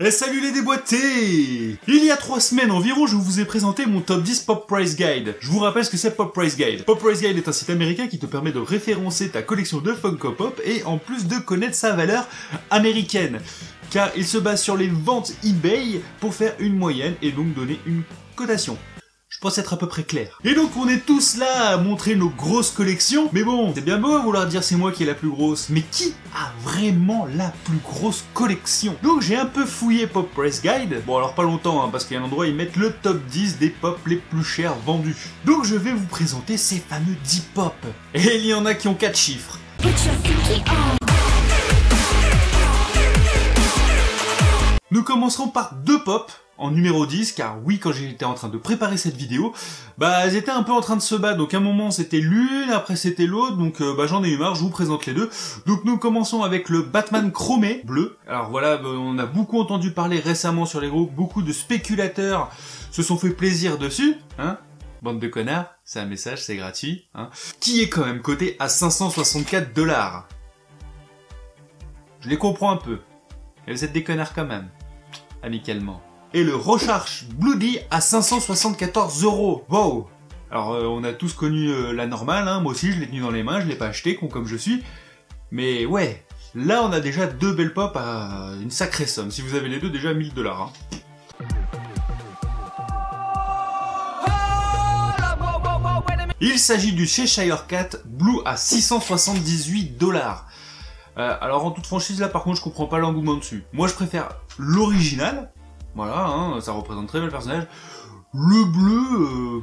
Et salut les déboîtés! Il y a 3 semaines environ, je vous ai présenté mon top 10 Pop Price Guide. Je vous rappelle ce que c'est Pop Price Guide. Pop Price Guide est un site américain qui te permet de référencer ta collection de Funko Pop et en plus de connaître sa valeur américaine. Car il se base sur les ventes eBay pour faire une moyenne et donc donner une cotation. Je pense être à peu près clair. Et donc on est tous là à montrer nos grosses collections, mais bon, c'est bien beau à vouloir dire c'est moi qui ai la plus grosse, mais qui a vraiment la plus grosse collection? Donc j'ai un peu fouillé Pop Price Guide, bon alors pas longtemps, hein, parce qu'il y a un endroit où ils mettent le top 10 des pop les plus chers vendus. Donc je vais vous présenter ces fameux 10 pop. Et il y en a qui ont 4 chiffres. Nous commencerons par 2 pop en numéro 10, car oui, quand j'étais en train de préparer cette vidéo, elles étaient un peu en train de se battre, donc à un moment c'était l'une, après c'était l'autre, donc j'en ai eu marre, je vous présente les deux. Donc nous commençons avec le Batman chromé, bleu. Alors voilà, on a beaucoup entendu parler récemment sur les groupes, beaucoup de spéculateurs se sont fait plaisir dessus, hein. Bande de connards, c'est un message, c'est gratuit, hein. Qui est quand même coté à 564 $. Je les comprends un peu, mais vous êtes des connards quand même, amicalement. Et le Rorschach Bloody à 574 €. Wow. Alors on a tous connu la normale, hein. Moi aussi je l'ai tenu dans les mains, je l'ai pas acheté, con comme je suis. Mais ouais, là on a déjà 2 belles pop à une sacrée somme. Si vous avez les deux, déjà 1000 $. Hein. Il s'agit du Cheshire Cat Blue à 678 $. Alors en toute franchise là par contre je comprends pas l'engouement dessus. Moi je préfère l'original. Voilà, hein, ça représente très bien le personnage. Le bleu,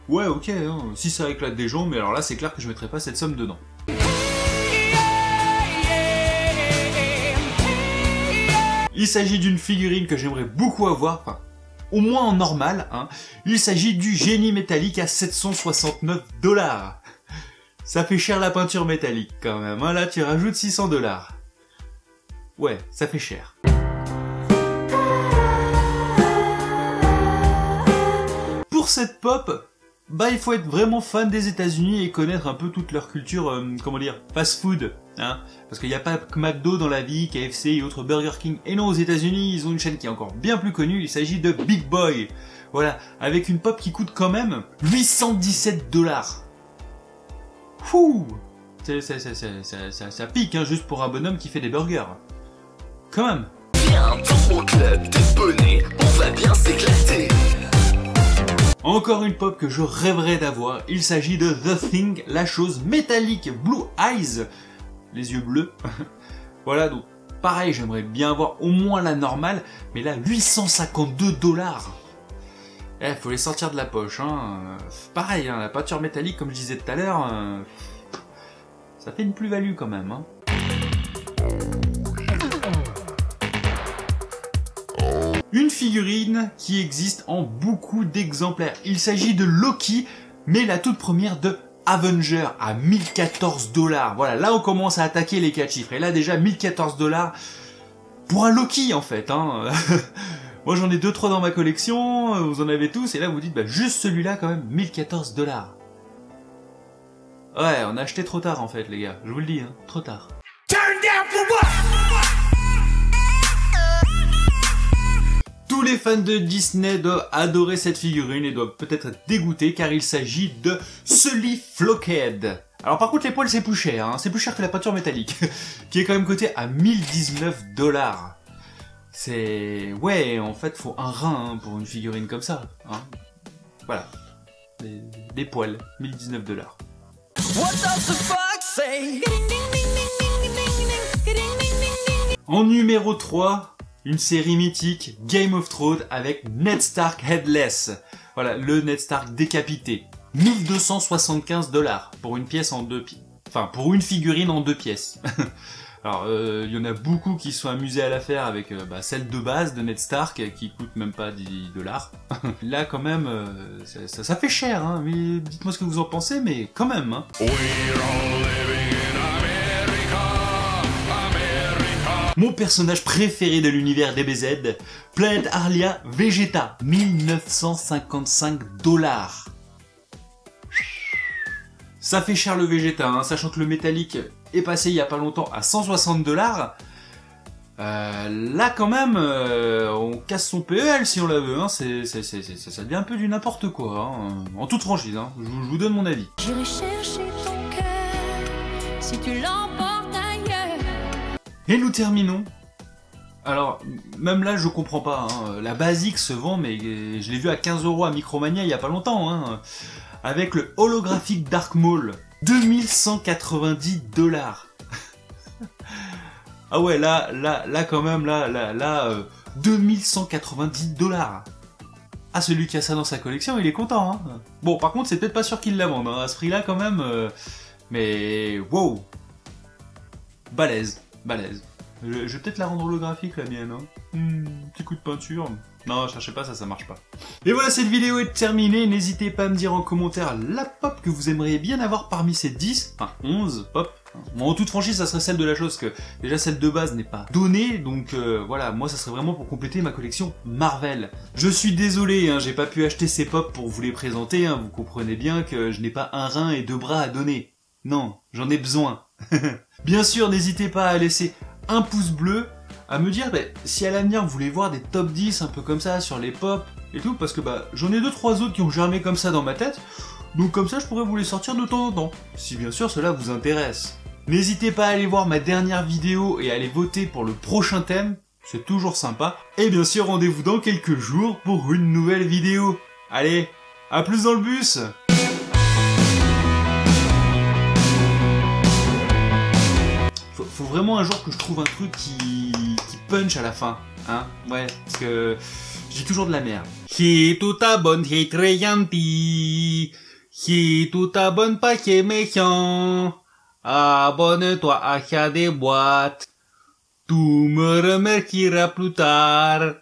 ouais, ok, hein, si ça éclate des gens, mais alors là, c'est clair que je mettrai pas cette somme dedans. Il s'agit d'une figurine que j'aimerais beaucoup avoir, enfin, au moins en normal, hein. Il s'agit du génie métallique à 769 $. Ça fait cher la peinture métallique quand même, hein. Là, tu rajoutes 600 $. Ouais, ça fait cher. Pour cette pop, il faut être vraiment fan des États-Unis et connaître un peu toute leur culture, comment dire, fast-food, hein. Parce qu'il n'y a pas que McDo dans la vie, KFC et autres Burger King. Et non, aux États-Unis, ils ont une chaîne qui est encore bien plus connue. Il s'agit de Big Boy. Voilà, avec une pop qui coûte quand même 817 $. Fouh, ça pique, hein, juste pour un bonhomme qui fait des burgers. Quand même. Viens dans mon club des bonnets, on va bien s'éclater. Encore une pop que je rêverais d'avoir, il s'agit de The Thing, la chose métallique Blue Eyes, les yeux bleus. Voilà, donc pareil, j'aimerais bien avoir au moins la normale, mais là 852 $. Faut les sortir de la poche, hein. Pareil, hein, la peinture métallique, comme je disais tout à l'heure, ça fait une plus-value quand même, hein. Une figurine qui existe en beaucoup d'exemplaires. Il s'agit de Loki, mais la toute première de Avenger à 1014 $. Voilà, là on commence à attaquer les 4 chiffres. Et là déjà 1014 $ pour un Loki en fait, hein. Moi j'en ai 2-3 dans ma collection, vous en avez tous, et là vous dites juste celui-là quand même 1014 $. Ouais, on a acheté trop tard en fait les gars, je vous le dis, hein, trop tard. Turn down for what? Tous les fans de Disney doivent adorer cette figurine et doivent peut-être être dégoûtés car il s'agit de Sully Flockhead. Alors par contre les poils c'est plus cher, hein, c'est plus cher que la peinture métallique, qui est quand même cotée à 1019 $. C'est... ouais, en fait faut un rein, hein, pour une figurine comme ça, hein. Voilà, des poils, 1019 $. What does the fuck say? En numéro 3, une série mythique, Game of Thrones, avec Ned Stark Headless. Voilà, le Ned Stark décapité. 1275 $ pour une pièce en 2 pièces. Enfin, pour une figurine en 2 pièces. Alors, il y en a beaucoup qui se sont amusés à la faire avec celle de base de Ned Stark, qui coûte même pas 10 $. Là, quand même, ça fait cher, hein. Mais dites-moi ce que vous en pensez, mais quand même, hein. Mon personnage préféré de l'univers DBZ, Planet Arlia Vegeta, 1955 $. Ça fait cher le Vegeta, hein, sachant que le métallique est passé il y a pas longtemps à 160 $. Là quand même, on casse son PEL si on la veut, hein. Ça devient un peu du n'importe quoi, hein. En toute franchise, hein. Je vous donne mon avis. J'irai chercher ton cœur si tu l'emportes ailleurs. Et nous terminons. Alors, même là, je comprends pas, hein. La basique se vend, mais je l'ai vu à 15 € à Micromania il y a pas longtemps, hein. Avec le holographique Dark Maul. 2190 $. Ah ouais, là, quand même, 2190 $. Ah, celui qui a ça dans sa collection, il est content, hein. Bon, par contre, c'est peut-être pas sûr qu'il la vende, hein, à ce prix-là, quand même. Mais, wow. Balèze. Je vais peut-être la rendre holographique, la mienne, hein. Petit coup de peinture. Non, cherchez pas, ça marche pas. Et voilà, cette vidéo est terminée. N'hésitez pas à me dire en commentaire la pop que vous aimeriez bien avoir parmi ces 10, enfin 11 pop. Bon, en toute franchise, ça serait celle de la chose, que déjà celle de base n'est pas donnée, donc voilà, moi ça serait vraiment pour compléter ma collection Marvel. Je suis désolé, hein, j'ai pas pu acheter ces pop pour vous les présenter, hein, vous comprenez bien que je n'ai pas un rein et 2 bras à donner. Non, j'en ai besoin. Bien sûr, n'hésitez pas à laisser un pouce bleu, à me dire si à l'avenir vous voulez voir des top 10 un peu comme ça sur les pop et tout, parce que j'en ai 2-3 autres qui ont germé comme ça dans ma tête, donc comme ça je pourrais vous les sortir de temps en temps, si bien sûr cela vous intéresse. N'hésitez pas à aller voir ma dernière vidéo et à aller voter pour le prochain thème, c'est toujours sympa, et bien sûr rendez-vous dans quelques jours pour une nouvelle vidéo. Allez, à plus dans le bus. Faut vraiment un jour que je trouve un truc qui punch à la fin, hein, ouais, parce que je dis toujours de la merde. Qui tout à bonne, qui très gentil, qui tout à bonne, pas qui est méchant, abonne-toi à des boîtes, tu me remercieras plus tard.